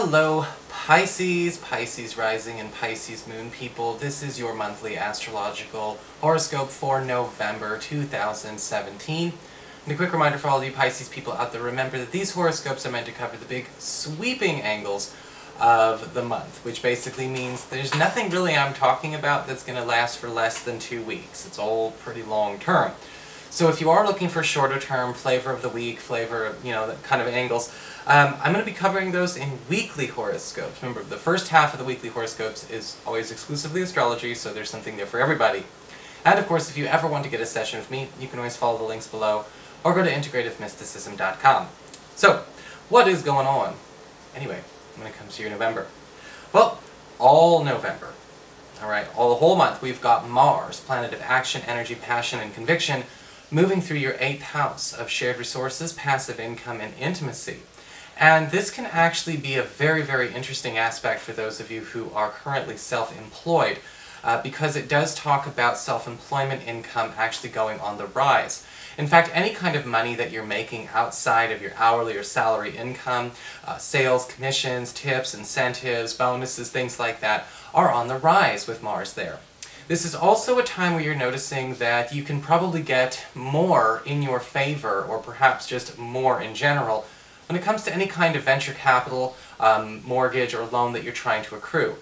Hello Pisces, Pisces rising and Pisces moon people. This is your monthly astrological horoscope for November 2017. And a quick reminder for all of you Pisces people out there, remember that these horoscopes are meant to cover the big sweeping angles of the month, which basically means there's nothing really I'm talking about that's going to last for less than 2 weeks. It's all pretty long term. So if you are looking for shorter term, flavor of the week, flavor, that kind of angles, I'm going to be covering those in weekly horoscopes. Remember, the first half of the weekly horoscopes is always exclusively astrology, so there's something there for everybody. And of course, if you ever want to get a session with me, you can always follow the links below, or go to integrativemysticism.com. So, what is going on, anyway, when it comes to your November? Well, all November, alright, the whole month, we've got Mars, planet of action, energy, passion, and conviction, moving through your 8th house of shared resources, passive income, and intimacy. And this can actually be a very, very interesting aspect for those of you who are currently self-employed, because it does talk about self-employment income actually going on the rise. In fact, any kind of money that you're making outside of your hourly or salary income, sales, commissions, tips, incentives, bonuses, things like that, are on the rise with Mars there. This is also a time where you're noticing that you can probably get more in your favor, or perhaps just more in general, when it comes to any kind of venture capital, mortgage, or loan that you're trying to accrue.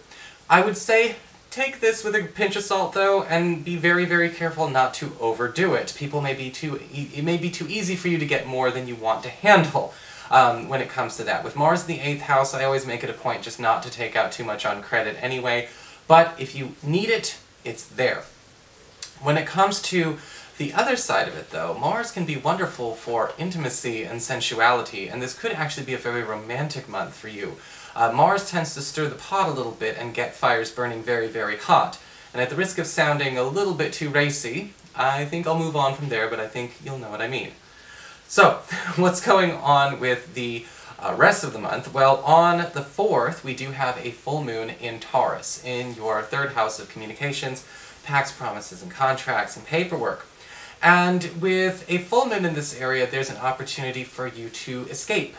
I would say take this with a pinch of salt though, and be very, very careful not to overdo it. It may be too easy for you to get more than you want to handle when it comes to that. With Mars in the 8th house, I always make it a point just not to take out too much on credit anyway, but if you need it, it's there. When it comes to the other side of it though, Mars can be wonderful for intimacy and sensuality, and this could actually be a very romantic month for you. Mars tends to stir the pot a little bit and get fires burning very, very hot. And at the risk of sounding a little bit too racy, I think I'll move on from there, but I think you'll know what I mean. So, what's going on with the rest of the month? Well, on the 4th, we do have a full moon in Taurus, in your 3rd house of communications, pacts, promises, and contracts, and paperwork. And with a full moon in this area, there's an opportunity for you to escape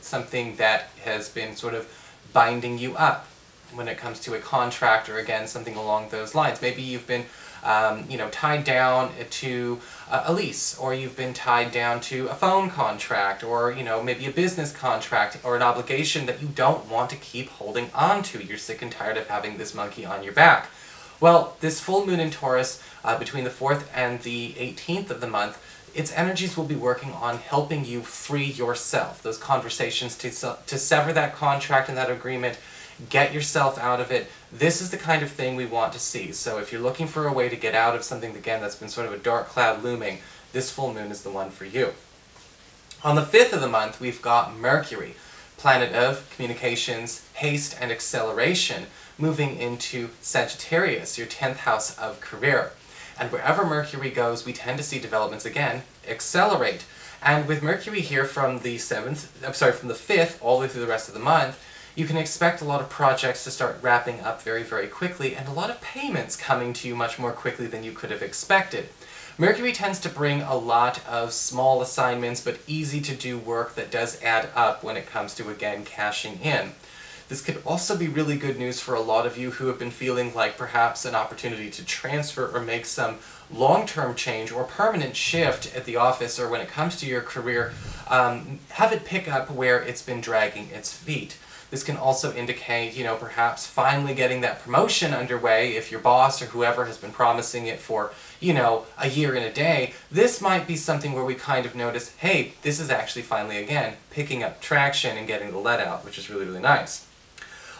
something that has been sort of binding you up when it comes to a contract, or again, something along those lines. Maybe you've been tied down to a lease, or you've been tied down to a phone contract, or maybe a business contract, or an obligation that you don't want to keep holding on to. You're sick and tired of having this monkey on your back. Well, this full moon in Taurus, between the 4th and the 18th of the month, its energies will be working on helping you free yourself. Those conversations to sever that contract and that agreement, get yourself out of it. This is the kind of thing we want to see. So if you're looking for a way to get out of something, again, that's been sort of a dark cloud looming, this full moon is the one for you. On the 5th of the month, we've got Mercury, planet of communications, haste, and acceleration, moving into Sagittarius, your 10th house of career. And wherever Mercury goes, we tend to see developments, again, accelerate. And with Mercury here from the 5th all the way through the rest of the month, you can expect a lot of projects to start wrapping up very, very quickly, and a lot of payments coming to you much more quickly than you could have expected. Mercury tends to bring a lot of small assignments, but easy to do work that does add up when it comes to, again, cashing in. This could also be really good news for a lot of you who have been feeling like perhaps an opportunity to transfer or make some long-term change or permanent shift at the office, or when it comes to your career, have it pick up where it's been dragging its feet. This can also indicate, perhaps finally getting that promotion underway. If your boss or whoever has been promising it for, a year and a day, this might be something where we kind of notice, hey, this is actually finally, again, picking up traction and getting the let out, which is really, really nice.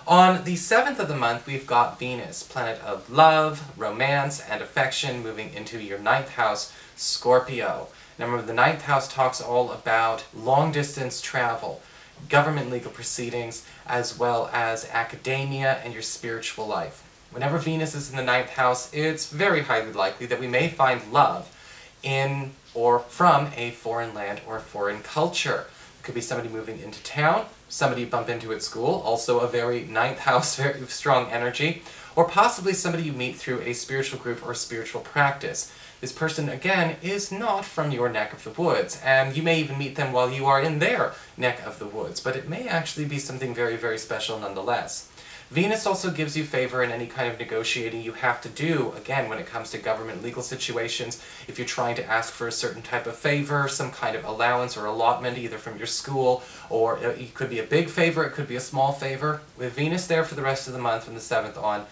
On the 7th of the month, we've got Venus, planet of love, romance, and affection, moving into your 9th house, Scorpio. Now remember, the 9th house talks all about long-distance travel, government legal proceedings, as well as academia and your spiritual life. Whenever Venus is in the 9th house, it's very highly likely that we may find love in or from a foreign land or foreign culture. It could be somebody moving into town, somebody you bump into at school, also a very 9th house, very strong energy, or possibly somebody you meet through a spiritual group or spiritual practice. This person, again, is not from your neck of the woods, and you may even meet them while you are in their neck of the woods, but it may actually be something very, very special nonetheless. Venus also gives you favor in any kind of negotiating you have to do, again, when it comes to government legal situations. If you're trying to ask for a certain type of favor, some kind of allowance or allotment, either from your school, or it could be a big favor, it could be a small favor. With Venus there for the rest of the month from the 7th on,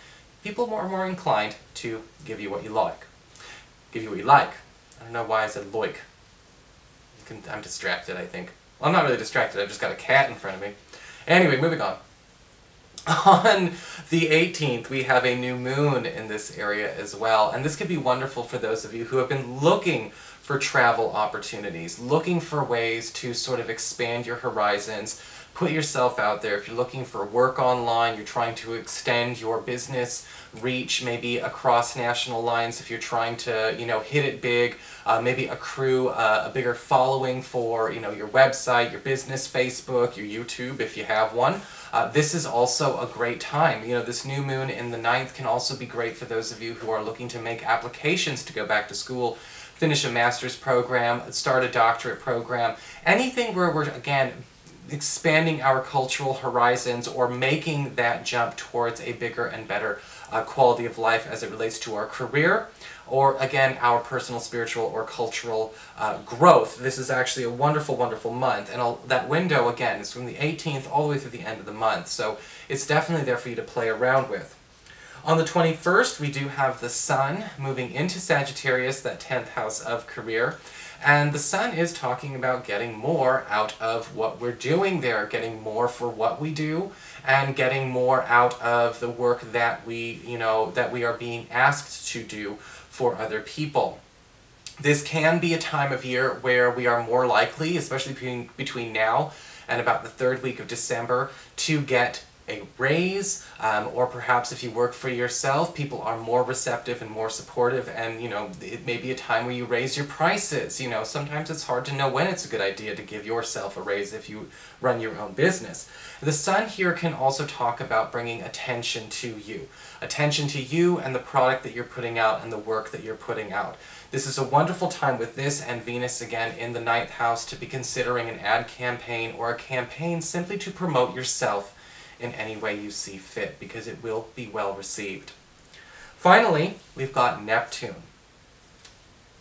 people are more inclined to give you what you like. Give you what you like. I don't know why I said like. I'm distracted, I think. Well, I'm not really distracted, I've just got a cat in front of me. Anyway, moving on. On the 18th, we have a new moon in this area as well, and this could be wonderful for those of you who have been looking for travel opportunities, looking for ways to sort of expand your horizons, put yourself out there. If you're looking for work online, you're trying to extend your business reach, maybe across national lines, if you're trying to, hit it big, maybe accrue a bigger following for, your website, your business, Facebook, your YouTube, if you have one. This is also a great time. This new moon in the 9th can also be great for those of you who are looking to make applications to go back to school, finish a master's program, start a doctorate program, anything where we're, again, expanding our cultural horizons or making that jump towards a bigger and better quality of life as it relates to our career, or again, our personal, spiritual, or cultural growth. This is actually a wonderful, wonderful month, and that window, again, is from the 18th all the way through the end of the month, so it's definitely there for you to play around with. On the 21st, we do have the Sun moving into Sagittarius, that 10th house of career, and the Sun is talking about getting more out of what we're doing there, getting more for what we do, and getting more out of the work that we are being asked to do for other people. This can be a time of year where we are more likely, especially between now and about the 3rd week of December, to get a raise, or perhaps if you work for yourself, people are more receptive and more supportive, and it may be a time where you raise your prices. Sometimes it's hard to know when it's a good idea to give yourself a raise if you run your own business. The Sun here can also talk about bringing attention to you. Attention to you and the product that you're putting out and the work that you're putting out. This is a wonderful time with this and Venus again in the 9th house to be considering an ad campaign or a campaign simply to promote yourself in any way you see fit, because it will be well received. Finally, we've got Neptune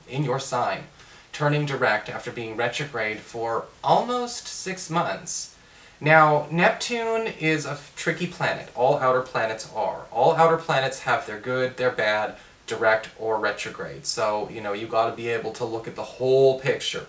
in your sign, turning direct after being retrograde for almost 6 months. Now, Neptune is a tricky planet. All outer planets are. All outer planets have their good, their bad, direct or retrograde. So, you got to be able to look at the whole picture.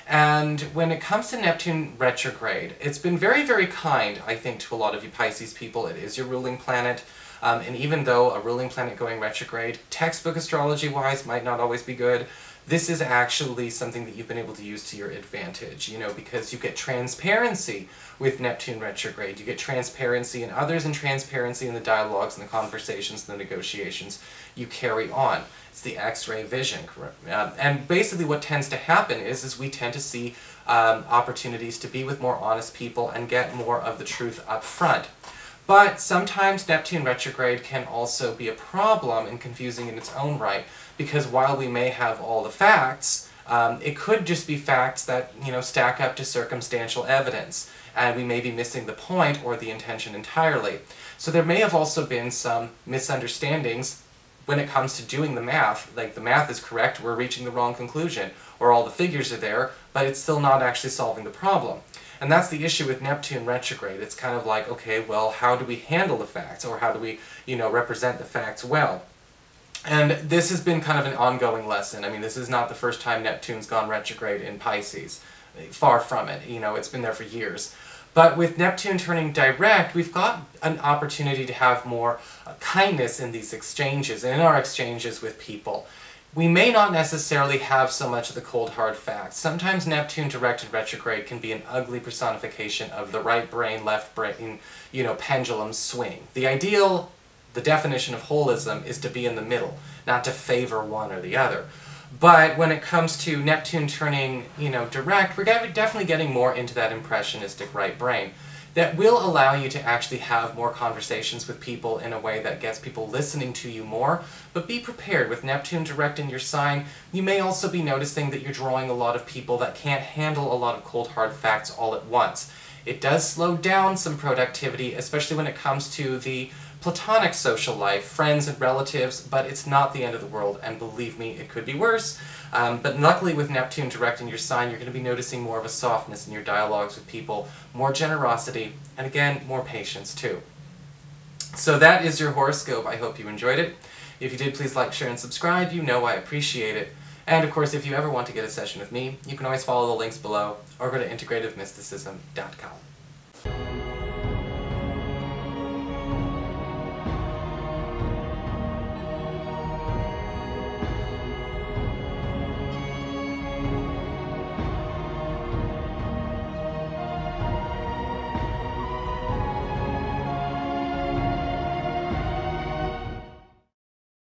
And when it comes to Neptune retrograde, it's been very, very kind, I think, to a lot of you Pisces people. It is your ruling planet, and even though a ruling planet going retrograde, textbook astrology-wise, might not always be good, this is actually something that you've been able to use to your advantage, because you get transparency with Neptune retrograde. You get transparency in others and transparency in the dialogues and the conversations and the negotiations you carry on. It's the X-ray vision. And basically what tends to happen is we tend to see opportunities to be with more honest people and get more of the truth up front. But sometimes Neptune retrograde can also be a problem and confusing in its own right, because while we may have all the facts, it could just be facts that, stack up to circumstantial evidence, and we may be missing the point or the intention entirely. So there may have also been some misunderstandings when it comes to doing the math. Like, the math is correct, we're reaching the wrong conclusion, or all the figures are there, but it's still not actually solving the problem. And that's the issue with Neptune retrograde. It's kind of like, okay, well, how do we handle the facts, or how do we, represent the facts well? And this has been kind of an ongoing lesson. I mean, this is not the first time Neptune's gone retrograde in Pisces. Far from it. It's been there for years. But with Neptune turning direct, we've got an opportunity to have more kindness in these exchanges, in our exchanges with people. We may not necessarily have so much of the cold hard facts. Sometimes Neptune direct and retrograde can be an ugly personification of the right brain, left brain, pendulum swing. The ideal, the definition of holism, is to be in the middle, not to favor one or the other. But when it comes to Neptune turning, direct, we're definitely getting more into that impressionistic right brain. that will allow you to actually have more conversations with people in a way that gets people listening to you more. But be prepared, with Neptune direct in your sign, you may also be noticing that you're drawing a lot of people that can't handle a lot of cold hard facts all at once. It does slow down some productivity, especially when it comes to the platonic social life, friends and relatives, but it's not the end of the world, and believe me, it could be worse. But luckily with Neptune direct in your sign, you're going to be noticing more of a softness in your dialogues with people, more generosity, and again, more patience too. So that is your horoscope. I hope you enjoyed it. If you did, please like, share, and subscribe. You know I appreciate it. And of course, if you ever want to get a session with me, you can always follow the links below, or go to integrativemysticism.com.